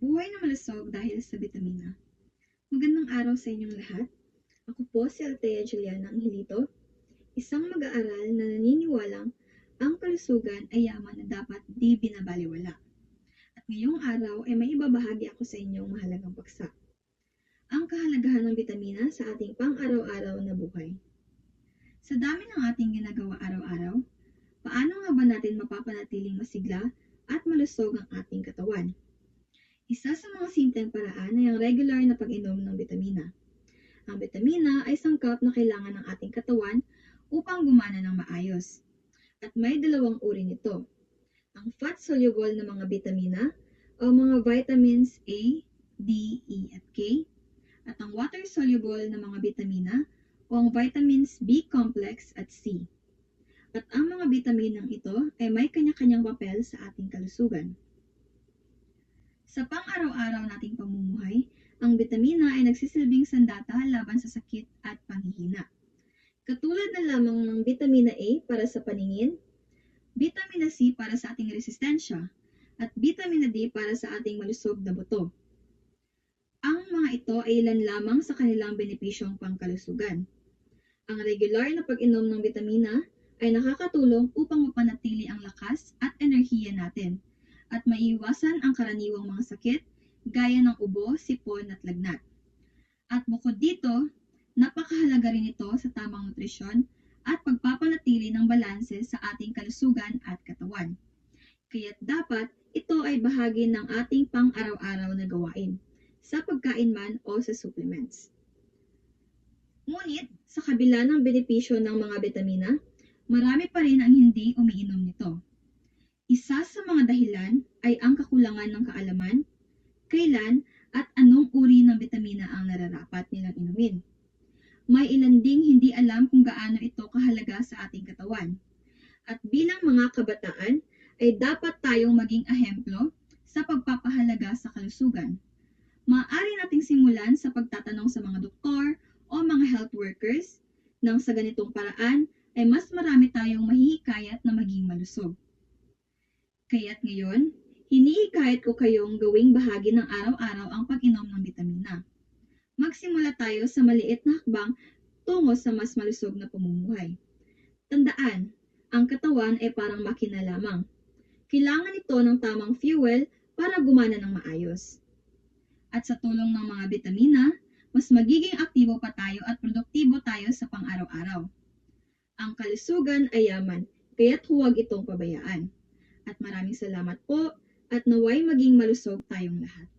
Buhay na malusog dahil sa bitamina. Magandang araw sa inyong lahat. Ako po si Althea Juliana Angelito, isang mag-aaral na naniniwalang ang kalusugan ay yaman na dapat di binabaliwala. At ngayong araw ay may ibabahagi ako sa inyong mahalagang paksa. Ang kahalagahan ng bitamina sa ating pang-araw-araw na buhay. Sa dami ng ating ginagawa araw-araw, paano nga ba natin mapapanatiling masigla at malusog ang ating katawan? Isa sa mga simpleng paraan ay ang regular na pag-inom ng bitamina. Ang bitamina ay sangkap na kailangan ng ating katawan upang gumana ng maayos. At may dalawang uri nito. Ang fat-soluble na mga bitamina o mga vitamins A, D, E, at K, at ang water-soluble na mga bitamina o ang vitamins B complex at C. At ang mga bitaminang ito ay may kanya-kanyang papel sa ating kalusugan. Sa pang-araw-araw nating pamumuhay, ang bitamina ay nagsisilbing sandata laban sa sakit at panghihina. Katulad na lamang ng bitamina A para sa paningin, bitamina C para sa ating resistensya, at bitamina D para sa ating malusog na buto. Ang mga ito ay ilan lamang sa kanilang benepisyong pangkalusugan. Ang regular na pag-inom ng bitamina ay nakakatulong upang mapanatili ang lakas at enerhiya natin at maiiwasan ang karaniwang mga sakit gaya ng ubo, sipon at lagnat. At bukod dito, napakahalaga rin ito sa tamang nutrisyon at pagpapanatili ng balanse sa ating kalusugan at katawan. Kaya't dapat ito ay bahagi ng ating pang-araw-araw na gawain, sa pagkain man o sa supplements. Ngunit, sa kabila ng benepisyo ng mga bitamina, marami pa rin ang hindi umiinom nito. Isa sa mga dahilan ay ang kakulangan ng kaalaman, kailan at anong uri ng bitamina ang nararapat nilang inumin. May ilan ding hindi alam kung gaano ito kahalaga sa ating katawan. At bilang mga kabataan, ay dapat tayong maging ehemplo sa pagpapahalaga sa kalusugan. Maaari nating simulan sa pagtatanong sa mga doktor o mga health workers nang sa ganitong paraan ay mas marami tayong mahihikayat na maging malusog. Kaya't ngayon, hinihikayat ko kayong gawing bahagi ng araw-araw ang pag-inom ng bitamina. Magsimula tayo sa maliit na hakbang tungo sa mas malusog na pamumuhay. Tandaan, ang katawan ay parang makina lamang. Kailangan ito ng tamang fuel para gumana ng maayos. At sa tulong ng mga bitamina, mas magiging aktibo pa tayo at produktibo tayo sa pang-araw-araw. Ang kalusugan ay yaman, kaya't huwag itong pabayaan. At maraming salamat po at naway maging malusog tayong lahat.